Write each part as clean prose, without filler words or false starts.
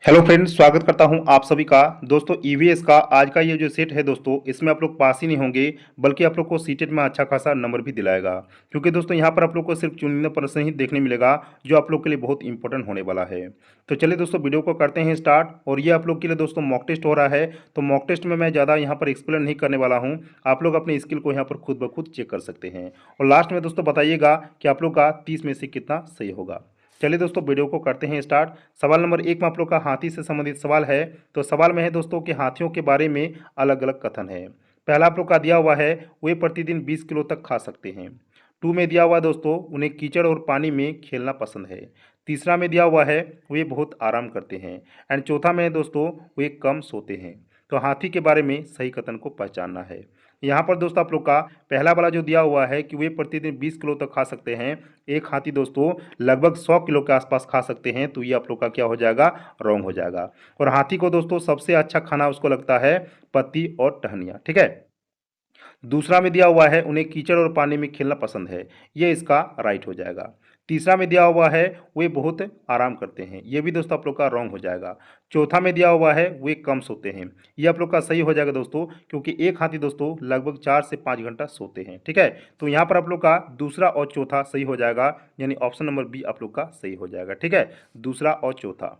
Hello friends, स्वागत करता हूं आप सभी का। दोस्तों ईवीएस का आज का ये जो सेट है दोस्तों, इसमें आप लोग पास ही नहीं होंगे बल्कि आप लोग को सीटेट में अच्छा खासा नंबर भी दिलाएगा। क्योंकि दोस्तों यहां पर आप लोग को सिर्फ चुनिंदा प्रश्न ही देखने मिलेगा जो आप लोग के लिए बहुत इंपॉर्टेंट होने वाला है। तो चलिए दोस्तों वीडियो को करते हैं स्टार्ट। और ये आप लोग के लिए दोस्तों मॉक टेस्ट हो रहा है, तो मॉक टेस्ट में मैं ज़्यादा यहाँ पर एक्सप्लेन नहीं करने वाला हूँ। आप लोग अपने स्किल को यहाँ पर खुद ब खुद चेक कर सकते हैं। और लास्ट में दोस्तों बताइएगा कि आप लोग का 30 में से कितना सही होगा। चलिए दोस्तों वीडियो को करते हैं स्टार्ट। सवाल नंबर 1 में आप लोग का हाथी से संबंधित सवाल है। तो सवाल में है दोस्तों कि हाथियों के बारे में अलग अलग कथन है। पहला आप लोग का दिया हुआ है वे प्रतिदिन 20 किलो तक खा सकते हैं। 2 में दिया हुआ है दोस्तों उन्हें कीचड़ और पानी में खेलना पसंद है। तीसरा में दिया हुआ है वे बहुत आराम करते हैं। एंड चौथा में है दोस्तों वे कम सोते हैं। तो हाथी के बारे में सही कथन को पहचानना है। यहाँ पर दोस्तों आप लोग का पहला वाला जो दिया हुआ है कि वे प्रतिदिन 20 किलो तक खा सकते हैं। एक हाथी दोस्तों लगभग 100 किलो के आसपास खा सकते हैं, तो ये आप लोग का क्या हो जाएगा, रॉन्ग हो जाएगा। और हाथी को दोस्तों सबसे अच्छा खाना उसको लगता है पत्ती और टहनियाँ, ठीक है। दूसरा में दिया हुआ है उन्हें कीचड़ और पानी में खेलना पसंद है, ये इसका राइट हो जाएगा। तीसरा में दिया हुआ है वे बहुत आराम करते हैं, ये भी दोस्तों आप लोग का रॉन्ग हो जाएगा। चौथा में दिया हुआ है वे कम सोते हैं, ये आप लोग का सही हो जाएगा दोस्तों, क्योंकि एक हाथी दोस्तों लगभग 4 से 5 घंटा सोते हैं, ठीक है। तो यहाँ पर आप लोग का दूसरा और चौथा सही हो जाएगा, यानी ऑप्शन नंबर बी आप लोग का सही हो जाएगा, ठीक है, दूसरा और चौथा।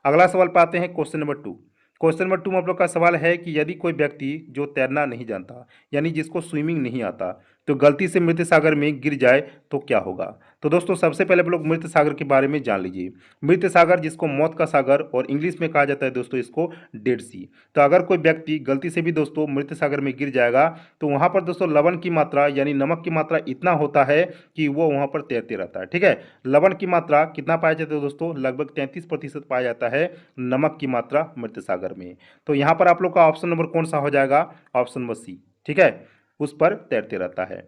अगला सवाल पे आते हैं क्वेश्चन नंबर 2। क्वेश्चन नंबर 2 में आप लोग का सवाल है कि यदि कोई व्यक्ति जो तैरना नहीं जानता, यानी जिसको स्विमिंग नहीं आता, तो गलती से मृत सागर में गिर जाए तो क्या होगा। तो दोस्तों सबसे पहले आप लोग मृत सागर के बारे में जान लीजिए। मृत सागर जिसको मौत का सागर और इंग्लिश में कहा जाता है दोस्तों इसको डेड सी। तो अगर कोई व्यक्ति गलती से भी दोस्तों मृत सागर में गिर जाएगा, तो वहाँ पर दोस्तों लवण की मात्रा यानी नमक की मात्रा इतना होता है कि वो वहाँ पर तैरते रहता है, ठीक है। लवण की मात्रा कितना पाया जाता है दोस्तों, लगभग 33% पाया जाता है नमक की मात्रा मृत सागर में। तो यहाँ पर आप लोग का ऑप्शन नंबर कौन सा हो जाएगा, ऑप्शन नंबर सी, ठीक है, उस पर तैरते रहता है।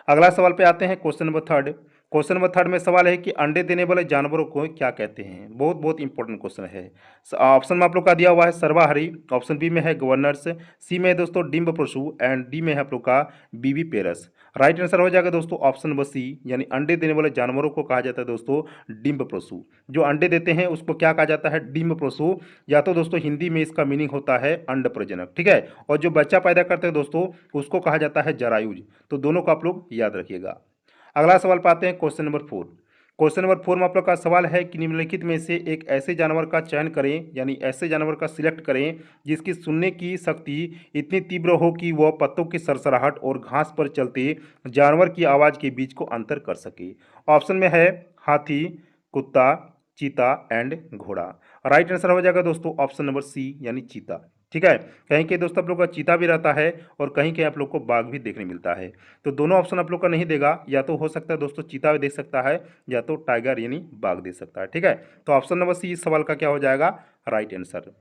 अगला सवाल पे आते हैं क्वेश्चन नंबर 3। क्वेश्चन नंबर 3 में सवाल है कि अंडे देने वाले जानवरों को क्या कहते हैं। बहुत बहुत इंपॉर्टेंट क्वेश्चन है। ऑप्शन में आप लोग का दिया हुआ है सर्वाहारी, ऑप्शन बी में है गवर्नर्स, सी में है दोस्तों डिम्ब पशु एंड डी में है आप लोग का बीवी पेरस। राइट आंसर हो जाएगा दोस्तों ऑप्शन नंबर सी, यानी अंडे देने वाले जानवरों को कहा जाता है दोस्तों डिम्ब पशु। जो अंडे देते हैं उसको क्या कहा जाता है, डिम्ब पशु। या तो दोस्तों हिंदी में इसका मीनिंग होता है अंड प्रजनक, ठीक है। और जो बच्चा पैदा करते हैं दोस्तों उसको कहा जाता है जरायुज। तो दोनों को आप लोग याद रखिएगा। अगला सवाल पाते हैं क्वेश्चन नंबर 4। क्वेश्चन नंबर 4 में आप लोग का सवाल है कि निम्नलिखित में से एक ऐसे जानवर का चयन करें, यानी ऐसे जानवर का सिलेक्ट करें जिसकी सुनने की शक्ति इतनी तीव्र हो कि वह पत्तों की सरसराहट और घास पर चलते जानवर की आवाज़ के बीच को अंतर कर सके। ऑप्शन में है हाथी, कुत्ता, चीता एंड घोड़ा। राइट आंसर हो जाएगा दोस्तों ऑप्शन नंबर सी, यानी चीता, ठीक है। कहीं कहीं दोस्तों आप लोग का चीता भी रहता है और कहीं कहीं आप लोग को बाघ भी देखने मिलता है। तो दोनों ऑप्शन आप लोग का नहीं देगा, या तो हो सकता है दोस्तों चीता भी दे सकता है या तो टाइगर यानी बाघ दे सकता है, ठीक है। तो ऑप्शन नंबर सी इस सवाल का क्या हो जाएगा, राइट आंसर।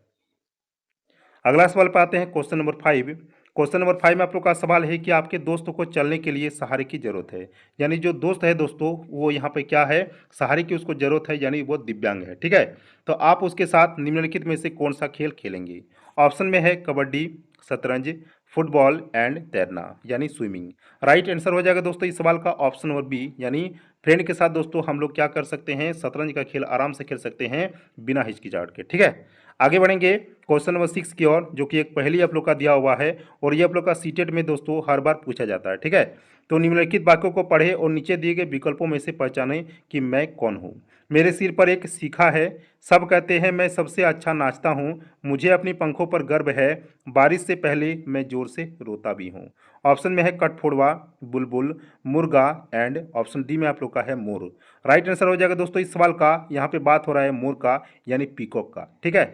अगला सवाल पे आते हैं क्वेश्चन नंबर 5। क्वेश्चन नंबर 5 में आप लोग का सवाल है कि आपके दोस्त को चलने के लिए सहारे की जरूरत है, यानी जो दोस्त है दोस्तों वो यहाँ पे क्या है, सहारे की उसको जरूरत है, यानी वो दिव्यांग है, ठीक है। तो आप उसके साथ निम्नलिखित में से कौन सा खेल खेलेंगे। ऑप्शन में है कबड्डी, शतरंज, फुटबॉल एंड तैरना, यानी स्विमिंग। राइट आंसर हो जाएगा दोस्तों इस सवाल का ऑप्शन नंबर बी, यानी फ्रेंड के साथ दोस्तों हम लोग क्या कर सकते हैं, शतरंज का खेल आराम से खेल सकते हैं बिना हिचकिचाहट के, ठीक है। आगे बढ़ेंगे क्वेश्चन नंबर 6 की ओर, जो कि एक पहली आप लोग का दिया हुआ है और ये आप लोग का सीटेट में दोस्तों हर बार पूछा जाता है, ठीक है। तो निम्नलिखित वाक्यों को पढ़े और नीचे दिए गए विकल्पों में से पहचानें कि मैं कौन हूँ। मेरे सिर पर एक सीखा है, सब कहते हैं मैं सबसे अच्छा नाचता हूँ, मुझे अपनी पंखों पर गर्व है, बारिश से पहले मैं जोर से रोता भी हूँ। ऑप्शन में है कठफोड़वा, बुलबुल, मुर्गा एंड ऑप्शन डी में आप लोग का है मोर। राइट आंसर हो जाएगा दोस्तों इस सवाल का, यहाँ पे बात हो रहा है मोर का, यानी पीकॉक का, ठीक है।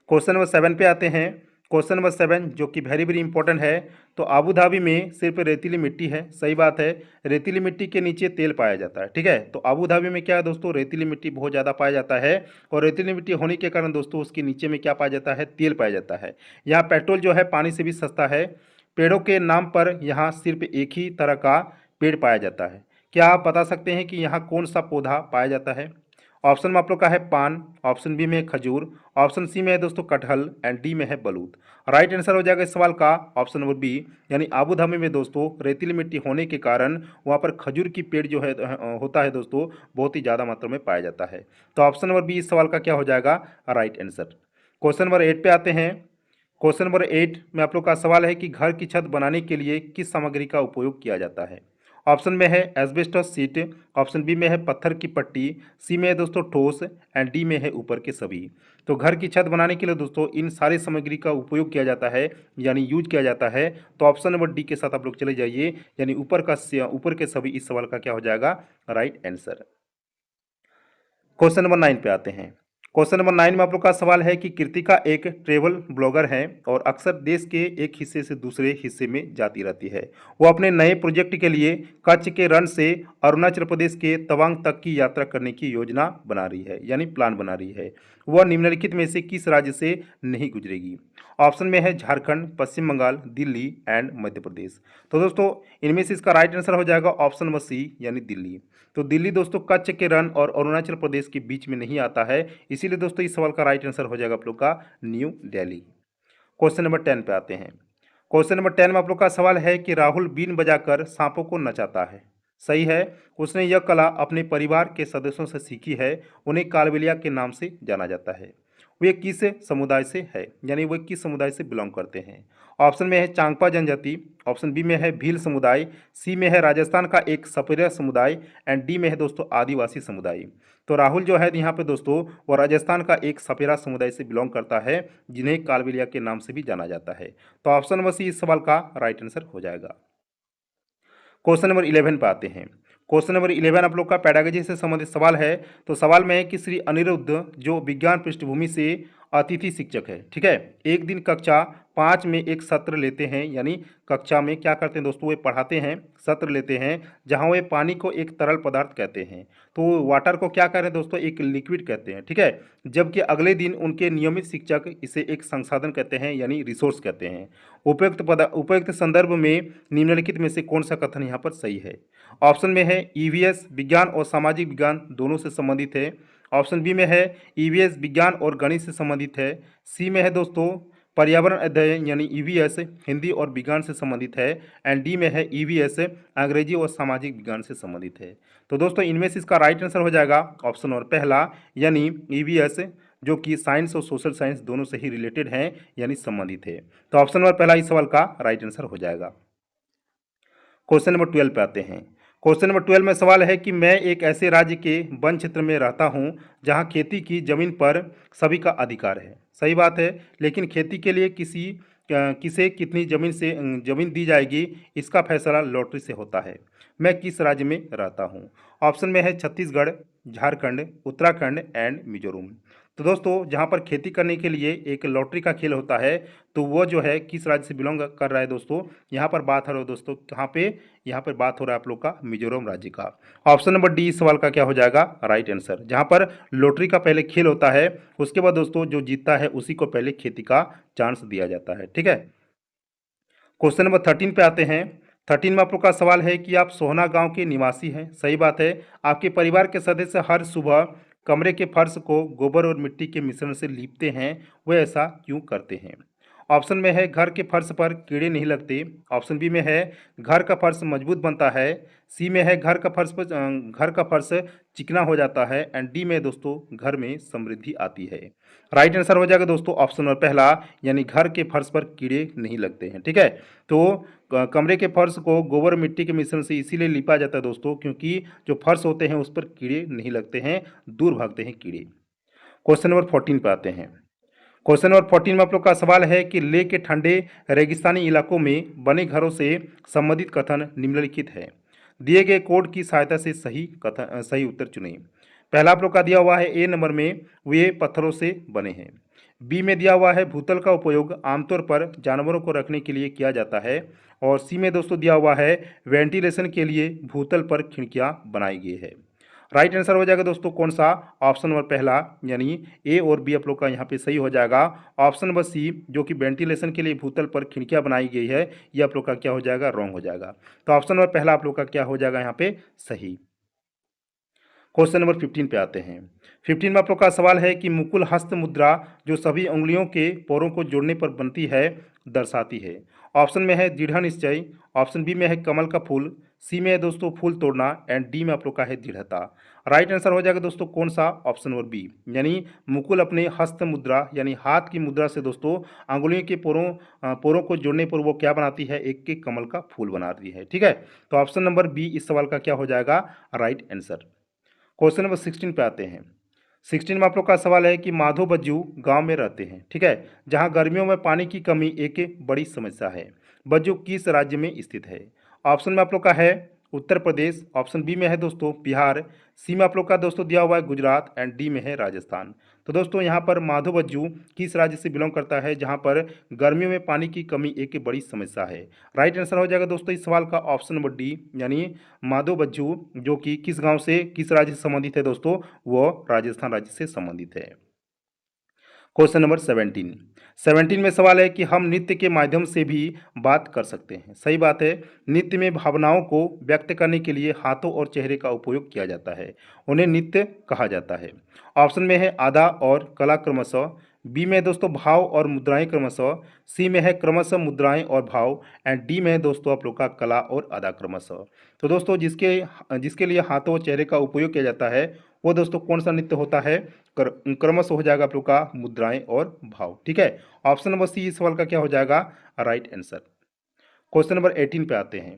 क्वेश्चन नंबर 7 पे आते हैं। क्वेश्चन नंबर 7 जो कि वेरी वेरी इंपॉर्टेंट है। तो आबू धाबी में सिर्फ रेतीली मिट्टी है, सही बात है। रेतीली मिट्टी के नीचे तेल पाया जाता है, ठीक है। तो आबू धाबी में क्या है दोस्तों, रेतीली मिट्टी बहुत ज़्यादा पाया जाता है और रेतीली मिट्टी होने के कारण दोस्तों उसके नीचे में क्या पाया जाता है, तेल पाया जाता है। यहाँ पेट्रोल जो है पानी से भी सस्ता है। पेड़ों के नाम पर यहाँ सिर्फ एक ही तरह का पेड़ पाया जाता है। क्या आप बता सकते हैं कि यहाँ कौन सा पौधा पाया जाता है। ऑप्शन में आप लोग का है पान, ऑप्शन बी में है खजूर, ऑप्शन सी में है दोस्तों कटहल एंड डी में है बलूत। राइट आंसर हो जाएगा इस सवाल का ऑप्शन नंबर बी, यानी आबू धाबी में दोस्तों रेतीली मिट्टी होने के कारण वहाँ पर खजूर की पेड़ जो है होता है दोस्तों, बहुत ही ज़्यादा मात्रा में पाया जाता है। तो ऑप्शन नंबर बी इस सवाल का क्या हो जाएगा राइट आंसर। क्वेश्चन नंबर 8 पे आते हैं। क्वेश्चन नंबर 8 में आप लोग का सवाल है कि घर की छत बनाने के लिए किस सामग्री का उपयोग किया जाता है। ऑप्शन में है एस्बेस्टस सीट, ऑप्शन बी में है पत्थर की पट्टी, सी में है दोस्तों ठोस एंड डी में है ऊपर के सभी। तो घर की छत बनाने के लिए दोस्तों इन सारी सामग्री का उपयोग किया जाता है, यानी यूज किया जाता है। तो ऑप्शन नंबर डी के साथ आप लोग चले जाइए, यानी ऊपर के सभी इस सवाल का क्या हो जाएगा राइट आंसर। क्वेश्चन नंबर 9 पे आते हैं। क्वेश्चन नंबर 9 में आप लोग का सवाल है कि कृतिका एक ट्रेवल ब्लॉगर है और अक्सर देश के एक हिस्से से दूसरे हिस्से में जाती रहती है। वो अपने नए प्रोजेक्ट के लिए कच्छ के रण से अरुणाचल प्रदेश के तवांग तक की यात्रा करने की योजना बना रही है, यानी प्लान बना रही है। वह निम्नलिखित में से किस राज्य से नहीं गुजरेगी। ऑप्शन में है झारखंड, पश्चिम बंगाल, दिल्ली एंड मध्य प्रदेश। तो दोस्तों इनमें से इसका राइट आंसर हो जाएगा ऑप्शन नंबर सी, यानी दिल्ली। तो दिल्ली दोस्तों कच्छ के रण और अरुणाचल प्रदेश के बीच में नहीं आता है, इसीलिए दोस्तों इस सवाल का राइट आंसर हो जाएगा आप लोग का न्यू दिल्ली। क्वेश्चन नंबर 10 पे आते हैं। क्वेश्चन नंबर 10 में आप लोग का सवाल है कि राहुल बीन बजाकर सांपों को नचाता है। सही है, उसने यह कला अपने परिवार के सदस्यों से सीखी है। उन्हें कालबेलिया के नाम से जाना जाता है। वे किस समुदाय से है, यानी वे किस समुदाय से बिलोंग करते हैं। ऑप्शन में है चांगपा जनजाति, ऑप्शन बी में है भील समुदाय, सी में है राजस्थान का एक सपेरा समुदाय एंड डी में है दोस्तों आदिवासी समुदाय। तो राहुल जो है यहाँ पे दोस्तों वो राजस्थान का एक सपेरा समुदाय से बिलोंग करता है, जिन्हें कालबेलिया के नाम से भी जाना जाता है। तो ऑप्शन नंबर सी इस सवाल का राइट आंसर हो जाएगा। क्वेश्चन नंबर 11 पे आते हैं। क्वेश्चन नंबर 11 आप लोग का पैडागोजी से संबंधित सवाल है। तो सवाल में है कि श्री अनिरुद्ध जो विज्ञान पृष्ठभूमि से अतिथि शिक्षक है, ठीक है, एक दिन कक्षा 5 में एक सत्र लेते हैं, यानी कक्षा में क्या करते हैं दोस्तों वे पढ़ाते हैं, सत्र लेते हैं, जहां वे पानी को एक तरल पदार्थ कहते हैं। तो वाटर को क्या कह रहे हैं दोस्तों एक लिक्विड कहते हैं, ठीक है। जबकि अगले दिन उनके नियमित शिक्षक इसे एक संसाधन कहते हैं, यानी रिसोर्स कहते हैं। उपयुक्त संदर्भ में निम्नलिखित में से कौन सा कथन यहाँ पर सही है। ऑप्शन में है ईवीएस विज्ञान और सामाजिक विज्ञान दोनों से संबंधित है, ऑप्शन बी में है ईवीएस विज्ञान और गणित से संबंधित है, सी में है दोस्तों पर्यावरण अध्ययन यानी ईवीएस हिंदी और विज्ञान से संबंधित है एंड डी में है ईवीएस अंग्रेजी और सामाजिक विज्ञान से संबंधित है। तो दोस्तों इनमें से इसका राइट आंसर हो जाएगा ऑप्शन और पहला, यानी ईवीएस, जो कि साइंस और सोशल साइंस दोनों से ही रिलेटेड हैं, यानी संबंधित है। तो ऑप्शन नंबर पहला इस सवाल का राइट आंसर हो जाएगा। क्वेश्चन नंबर 12 पे आते हैं। क्वेश्चन नंबर 12 में सवाल है कि मैं एक ऐसे राज्य के वन क्षेत्र में रहता हूं जहां खेती की जमीन पर सभी का अधिकार है। सही बात है, लेकिन खेती के लिए किसे कितनी जमीन दी जाएगी इसका फैसला लॉटरी से होता है। मैं किस राज्य में रहता हूं। ऑप्शन में है छत्तीसगढ़, झारखंड, उत्तराखंड एंड मिजोरम। तो दोस्तों जहां पर खेती करने के लिए एक लॉटरी का खेल होता है, तो वो जो है किस राज्य से बिलोंग कर रहा है दोस्तों, यहाँ पर बात हो रहा है दोस्तों कहाँ पे, यहाँ पर बात हो रहा है आप लोग का मिजोरम राज्य का। ऑप्शन नंबर डी इस सवाल का क्या हो जाएगा राइट आंसर। जहाँ पर लॉटरी का पहले खेल होता है, उसके बाद दोस्तों जो जीतता है उसी को पहले खेती का चांस दिया जाता है, ठीक है। क्वेश्चन नंबर 13 पे आते हैं। 13 में आप लोग का सवाल है कि आप सोहना गांव के निवासी हैं। सही बात है, आपके परिवार के सदस्य हर सुबह कमरे के फर्श को गोबर और मिट्टी के मिश्रण से लीपते हैं, वे ऐसा क्यों करते हैं। ऑप्शन में है घर के फर्श पर कीड़े नहीं लगते, ऑप्शन बी में है घर का फर्श मजबूत बनता है, सी में है घर का फर्श चिकना हो जाता है एंड डी में दोस्तों घर में समृद्धि आती है। राइट आंसर हो जाएगा दोस्तों ऑप्शन और पहला, यानी घर के फर्श पर कीड़े नहीं लगते हैं, ठीक है। तो कमरे के फर्श को गोबर मिट्टी के मिश्रण से इसीलिए लिपा जाता है दोस्तों क्योंकि जो फर्श होते हैं उस पर कीड़े नहीं लगते हैं, दूर भागते हैं कीड़े। क्वेश्चन नंबर 14 पे आते हैं। क्वेश्चन नंबर 14 में आप लोग का सवाल है कि लेह के ठंडे रेगिस्तानी इलाकों में बने घरों से संबंधित कथन निम्नलिखित है। दिए गए कोड की सहायता से सही उत्तर चुनें। पहला आप लोग का दिया हुआ है ए नंबर में वे पत्थरों से बने हैं, बी में दिया हुआ है भूतल का उपयोग आमतौर पर जानवरों को रखने के लिए किया जाता है, और सी में दोस्तों दिया हुआ है वेंटिलेशन के लिए भूतल पर खिड़कियां बनाई गई है। राइट आंसर हो जाएगा दोस्तों कौन सा, ऑप्शन नंबर पहला, यानी ए और बी आप लोग का यहाँ पे सही हो जाएगा। ऑप्शन नंबर सी जो कि वेंटिलेशन के लिए भूतल पर खिड़कियां बनाई गई है, ये आप लोग का क्या हो जाएगा रॉन्ग हो जाएगा। तो ऑप्शन नंबर पहला आप लोग का क्या हो जाएगा यहाँ पे सही। क्वेश्चन नंबर 15 पे आते हैं। 15 में आप लोग का सवाल है कि मुकुल हस्त मुद्रा जो सभी उंगलियों के पोरों को जोड़ने पर बनती है दर्शाती है। ऑप्शन में है दृढ़ निश्चय, ऑप्शन बी में है कमल का फूल, सी में है दोस्तों फूल तोड़ना एंड डी में आप लोग का है दृढ़ता। राइट आंसर हो जाएगा दोस्तों कौन सा, ऑप्शन नंबर बी, यानी मुकुल अपने हस्त मुद्रा यानी हाथ की मुद्रा से दोस्तों अंगुलियों के पोरों को जोड़ने पर वो क्या बनाती है, एक के कमल का फूल बनाती है। ठीक है, तो ऑप्शन नंबर बी इस सवाल का क्या हो जाएगा राइट आंसर। क्वेश्चन नंबर 16 पे आते हैं। 16 में आप लोग का सवाल है कि माधो बज्जू गांव में रहते हैं, ठीक है, जहां गर्मियों में पानी की कमी एक बड़ी समस्या है। बज्जू किस राज्य में स्थित है? ऑप्शन में आप लोग का है उत्तर प्रदेश, ऑप्शन बी में है दोस्तों बिहार, सी में आप लोग का दोस्तों दिया हुआ है गुजरात एंड डी में है राजस्थान। तो दोस्तों यहाँ पर माधो बज्जू किस राज्य से बिलोंग करता है जहाँ पर गर्मियों में पानी की कमी एक बड़ी समस्या है? राइट आंसर हो जाएगा दोस्तों इस सवाल का ऑप्शन नंबर डी, यानी माधो बज्जू जो कि किस गांव से किस राज्य से संबंधित है दोस्तों, वो राजस्थान राज्य से संबंधित है। क्वेश्चन नंबर 17 में सवाल है कि हम नृत्य के माध्यम से भी बात कर सकते हैं। सही बात है, नृत्य में भावनाओं को व्यक्त करने के लिए हाथों और चेहरे का उपयोग किया जाता है, उन्हें नृत्य कहा जाता है। ऑप्शन में है आधा और कला क्रमशः, बी में है दोस्तों भाव और मुद्राएं क्रमशः, सी में है क्रमशः मुद्राएं और भाव एंड डी में है दोस्तों आप लोग का कला और अदा क्रमशः। तो दोस्तों जिसके जिसके लिए हाथों और चेहरे का उपयोग किया जाता है वो दोस्तों कौन सा नृत्य होता है, क्रमशः हो जाएगा आप लोग का मुद्राएं और भाव। ठीक है, ऑप्शन नंबर सी इस सवाल का क्या हो जाएगा राइट आंसर। क्वेश्चन नंबर 18 पे आते हैं।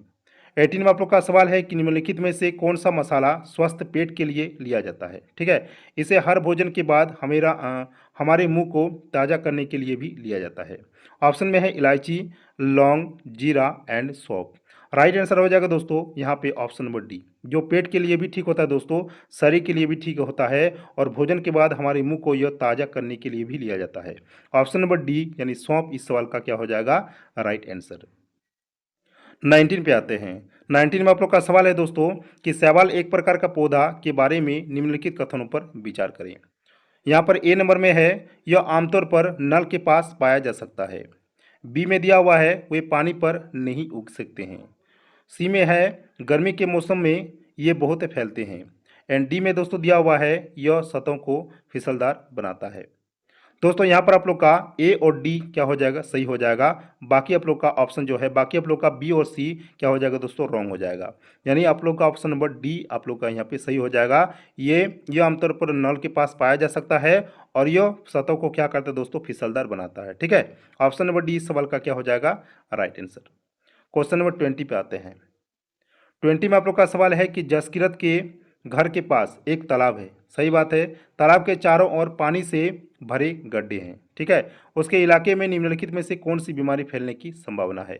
18 में आप लोग का सवाल है कि निम्नलिखित में से कौन सा मसाला स्वस्थ पेट के लिए लिया जाता है? ठीक है, इसे हर भोजन के बाद हमारे मुंह को ताज़ा करने के लिए भी लिया जाता है। ऑप्शन में है इलायची, लौंग, जीरा एंड सौंफ। राइट आंसर हो जाएगा दोस्तों यहाँ पे ऑप्शन नंबर डी, जो पेट के लिए भी ठीक होता है दोस्तों, शरीर के लिए भी ठीक होता है और भोजन के बाद हमारे मुंह को यह ताज़ा करने के लिए भी लिया जाता है। ऑप्शन नंबर डी यानी सौंफ इस सवाल का क्या हो जाएगा राइट आंसर। 19 पे आते हैं। 19 में आप लोग का सवाल है दोस्तों कि शैवाल एक प्रकार का पौधा के बारे में निम्नलिखित कथनों पर विचार करें। यहाँ पर ए नंबर में है यह आमतौर पर नल के पास पाया जा सकता है, बी में दिया हुआ है वे पानी पर नहीं उग सकते हैं, सी में है गर्मी के मौसम में ये बहुत फैलते हैं एंड डी में दोस्तों दिया हुआ है यह सतहों को फिसलदार बनाता है। दोस्तों यहाँ पर आप लोग का ए और डी क्या हो जाएगा सही हो जाएगा, बाकी आप लोग का ऑप्शन जो है बाकी आप लोग का बी और सी क्या हो जाएगा दोस्तों रॉन्ग हो जाएगा, यानी आप लोग का ऑप्शन नंबर डी आप लोग का यहाँ पे सही हो जाएगा। ये आमतौर पर नल के पास पाया जा सकता है और यह सतह को क्या करता है दोस्तों फिसलदार बनाता है। ठीक है, ऑप्शन नंबर डी इस सवाल का क्या हो जाएगा राइट आंसर। क्वेश्चन नंबर 20 पे आते हैं। 20 में आप लोग का सवाल है कि जसकीरत के घर के पास एक तालाब है। सही बात है, तालाब के चारों ओर पानी से भरे गड्ढे हैं। ठीक है, उसके इलाके में निम्नलिखित में से कौन सी बीमारी फैलने की संभावना है?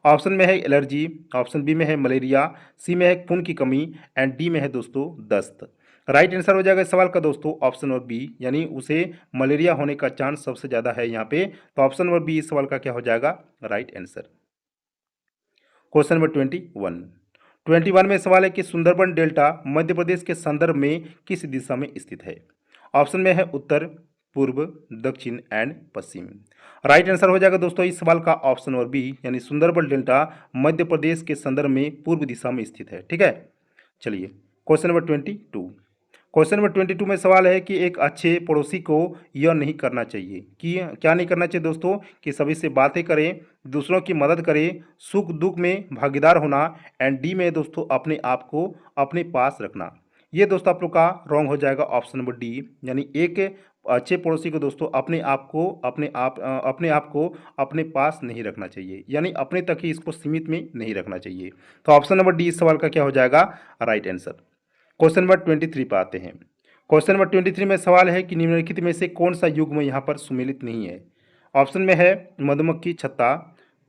ऑप्शन में है एलर्जी, ऑप्शन बी में है मलेरिया, सी में है खून की कमी एंड डी में है दोस्तों दस्त। राइट आंसर हो जाएगा इस सवाल का दोस्तों ऑप्शन नंबर बी, यानी उसे मलेरिया होने का चांस सबसे ज़्यादा है यहाँ पे। तो ऑप्शन नंबर बी इस सवाल का क्या हो जाएगा राइट आंसर। क्वेश्चन नंबर 21 में सवाल है कि सुंदरबन डेल्टा मध्य प्रदेश के संदर्भ में किस दिशा में स्थित है? ऑप्शन में है उत्तर, पूर्व, दक्षिण एंड पश्चिम। राइट आंसर हो जाएगा दोस्तों इस सवाल का ऑप्शन नंबर बी, यानी सुंदरबन डेल्टा मध्य प्रदेश के संदर्भ में पूर्व दिशा में स्थित है। ठीक है, चलिए क्वेश्चन नंबर 22। क्वेश्चन नंबर 22 में सवाल है कि एक अच्छे पड़ोसी को यह नहीं करना चाहिए कि क्या नहीं करना चाहिए दोस्तों, कि सभी से बातें करें, दूसरों की मदद करें, सुख दुख में भागीदार होना एंड डी में दोस्तों अपने आप को अपने पास रखना। ये दोस्तों आप लोग का रॉन्ग हो जाएगा ऑप्शन नंबर डी, यानी एक अच्छे पड़ोसी को दोस्तों अपने आप को अपने पास नहीं रखना चाहिए, यानी अपने तक ही इसको सीमित में नहीं रखना चाहिए। तो ऑप्शन नंबर डी इस सवाल का क्या हो जाएगा राइट आंसर। क्वेश्चन नंबर 23 पर आते हैं। क्वेश्चन नंबर 23 में सवाल है कि निम्नलिखित में से कौन सा युग्म यहाँ पर सुमेलित नहीं है? ऑप्शन में है मधुमक्खी छत्ता,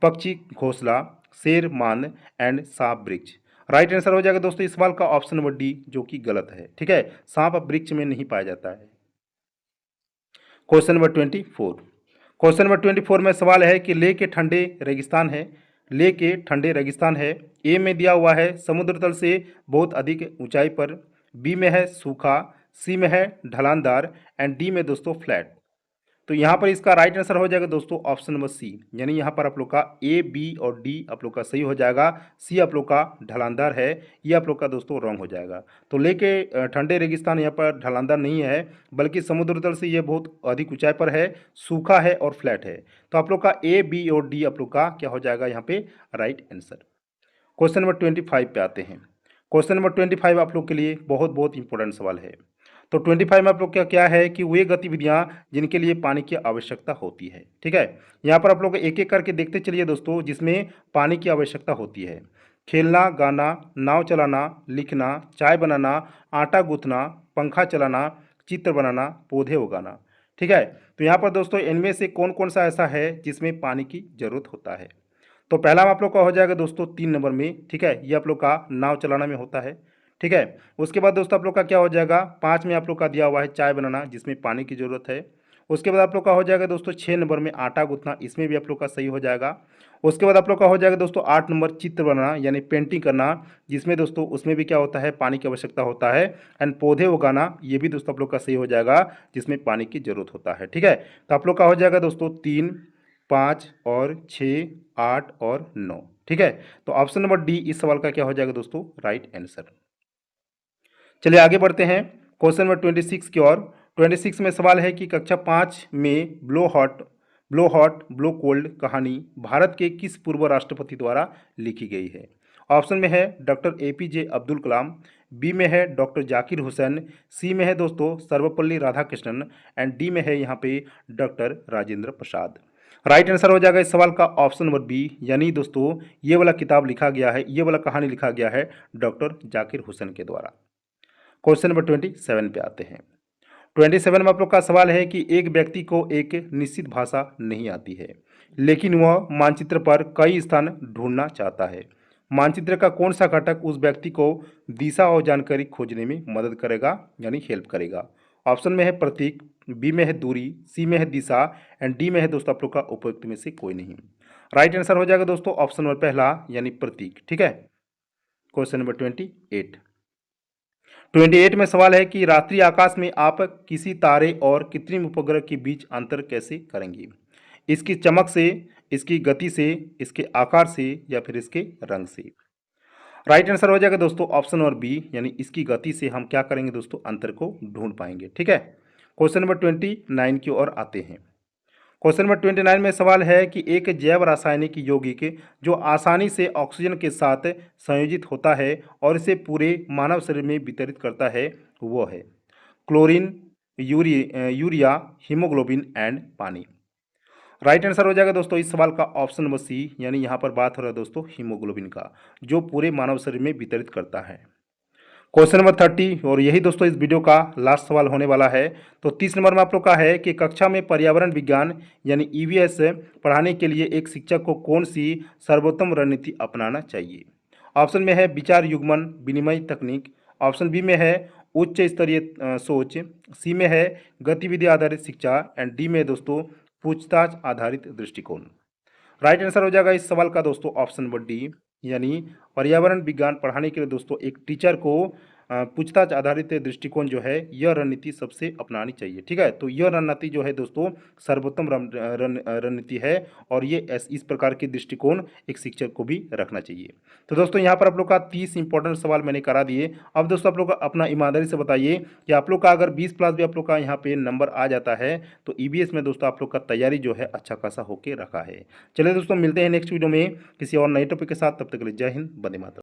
पक्षी घोंसला, शेर मांद एंड सांप वृक्ष। राइट आंसर हो जाएगा दोस्तों इस सवाल का ऑप्शन नंबर डी, जो कि गलत है। ठीक है, सांप वृक्ष में नहीं पाया जाता है। Question number 24। क्वेश्चन नंबर 24 में सवाल है कि लेह के ठंडे रेगिस्तान है, लेह के ठंडे रेगिस्तान है। ए में दिया हुआ है समुद्र तल से बहुत अधिक ऊंचाई पर, बी में है सूखा, सी में है ढलानदार एंड डी में दोस्तों फ्लैट। तो यहाँ पर इसका राइट आंसर हो जाएगा दोस्तों ऑप्शन नंबर सी, यानी यहाँ पर आप लोग का ए, बी और डी आप लोग का सही हो जाएगा। सी आप लोग का ढलानदार है, ये आप लोग का दोस्तों रॉन्ग हो जाएगा। तो लेके ठंडे रेगिस्तान यहाँ पर ढलानदार नहीं है, बल्कि समुद्र तल से ये बहुत अधिक ऊंचाई पर है, सूखा है और फ्लैट है। तो आप लोग का ए, बी और डी आप लोग का क्या हो जाएगा यहाँ पे राइट आंसर। क्वेश्चन नंबर 25 पे आते हैं। क्वेश्चन नंबर 25 आप लोग के लिए बहुत बहुत इंपॉर्टेंट सवाल है। तो 25 में आप लोग क्या क्या है कि वे गतिविधियां जिनके लिए पानी की आवश्यकता होती है। ठीक है, यहाँ पर आप लोग एक एक करके देखते चलिए दोस्तों, जिसमें पानी की आवश्यकता होती है। खेलना, गाना, नाव चलाना, लिखना, चाय बनाना, आटा गूंथना, पंखा चलाना, चित्र बनाना, पौधे उगाना। ठीक है, तो यहाँ पर दोस्तों इनमें से कौन कौन सा ऐसा है जिसमें पानी की जरूरत होता है। तो पहला आप लोग का हो जाएगा दोस्तों 3 नंबर में। ठीक है, ये आप लोग का नाव चलाना में होता है। ठीक है, उसके बाद दोस्तों आप लोग का क्या हो जाएगा 5 में आप लोग का दिया हुआ है चाय बनाना, जिसमें पानी की ज़रूरत है। उसके बाद आप लोग का हो जाएगा दोस्तों 6 नंबर में आटा गूंथना, इसमें भी आप लोग का सही हो जाएगा। उसके बाद आप लोग का हो जाएगा दोस्तों 8 नंबर चित्र बनाना यानी पेंटिंग करना, जिसमें दोस्तों उसमें भी क्या होता है पानी की आवश्यकता होता है। एंड पौधे उगाना, ये भी दोस्तों आप लोग का सही हो जाएगा, जिसमें पानी की जरूरत होता है। ठीक है, तो आप लोग का हो जाएगा दोस्तों 3, 5 और 6, 8 और 9। ठीक है, तो ऑप्शन नंबर डी इस सवाल का क्या हो जाएगा दोस्तों राइट आंसर। चलिए आगे बढ़ते हैं क्वेश्चन नंबर 26 की ओर। 26 में सवाल है कि कक्षा 5 में ब्लो कोल्ड कहानी भारत के किस पूर्व राष्ट्रपति द्वारा लिखी गई है। ऑप्शन में है doctor APJ Abdul Kalam, B में है डॉक्टर जाकिर हुसैन, सी में है दोस्तों सर्वपल्ली राधाकृष्णन एंड डी में है यहाँ पे doctor Rajendra Prasad. Right answer हो जाएगा इस सवाल का ऑप्शन नंबर बी, यानी दोस्तों ये वाला किताब लिखा गया है, ये वाला कहानी लिखा गया है डॉक्टर जाकिर हुसैन के द्वारा। क्वेश्चन नंबर 27 पे आते हैं। 27 में आप लोग का सवाल है कि एक व्यक्ति को एक निश्चित भाषा नहीं आती है, लेकिन वह मानचित्र पर कई स्थान ढूंढना चाहता है। मानचित्र का कौन सा घटक उस व्यक्ति को दिशा और जानकारी खोजने में मदद करेगा यानी हेल्प करेगा। ऑप्शन में है प्रतीक, बी में है दूरी, सी में है दिशा एंड डी में है दोस्तों आप लोग का उपयुक्त में से कोई नहीं। राइट आंसर हो जाएगा दोस्तों ऑप्शन नंबर पहला यानी प्रतीक। ठीक है, क्वेश्चन नंबर 28 में सवाल है कि रात्रि आकाश में आप किसी तारे और कृत्रिम उपग्रह के बीच अंतर कैसे करेंगे। इसकी चमक से, इसकी गति से, इसके आकार से या फिर इसके रंग से। राइट आंसर हो जाएगा दोस्तों ऑप्शन नंबर बी, यानी इसकी गति से हम क्या करेंगे दोस्तों अंतर को ढूंढ पाएंगे। ठीक है, क्वेश्चन नंबर 29 की ओर आते हैं। क्वेश्चन नंबर 29 में सवाल है कि एक जैव रासायनिक यौगिक जो आसानी से ऑक्सीजन के साथ संयोजित होता है और इसे पूरे मानव शरीर में वितरित करता है, वो है क्लोरीन, यूरिया, हीमोग्लोबिन एंड पानी। राइट आंसर हो जाएगा दोस्तों इस सवाल का ऑप्शन नंबर सी, यानी यहाँ पर बात हो रहा है दोस्तों हीमोग्लोबिन का, जो पूरे मानव शरीर में वितरित करता है। क्वेश्चन नंबर 30 और यही दोस्तों इस वीडियो का लास्ट सवाल होने वाला है। तो 30 नंबर में आप लोग का है कि कक्षा में पर्यावरण विज्ञान यानी ईवीएस पढ़ाने के लिए एक शिक्षक को कौन सी सर्वोत्तम रणनीति अपनाना चाहिए। ऑप्शन में है विचार युग्मन विनिमय तकनीक, ऑप्शन बी में है उच्च स्तरीय सोच, सी में है गतिविधि आधारित शिक्षा एंड डी में दोस्तों पूछताछ आधारित दृष्टिकोण। राइट आंसर हो जाएगा इस सवाल का दोस्तों ऑप्शन नंबर डी, यानी पर्यावरण विज्ञान पढ़ाने के लिए दोस्तों एक टीचर को पूछताछ आधारित दृष्टिकोण जो है यह रणनीति सबसे अपनानी चाहिए। ठीक है, तो यह रणनीति जो है दोस्तों सर्वोत्तम रणनीति है और ये इस प्रकार के दृष्टिकोण एक शिक्षक को भी रखना चाहिए। तो दोस्तों यहाँ पर आप लोग का 30 इंपॉर्टेंट सवाल मैंने करा दिए। अब दोस्तों आप लोग अपना ईमानदारी से बताइए कि आप लोग का अगर 20 प्लस भी आप लोग का यहाँ पे नंबर आ जाता है तो ईवीएस में दोस्तों आप लोग का तैयारी जो है अच्छा खासा होके रखा है। चलिए दोस्तों मिलते हैं नेक्स्ट वीडियो में किसी और नए टॉपिक के साथ, तब तक के लिए जय हिंद, वंदे मातरम।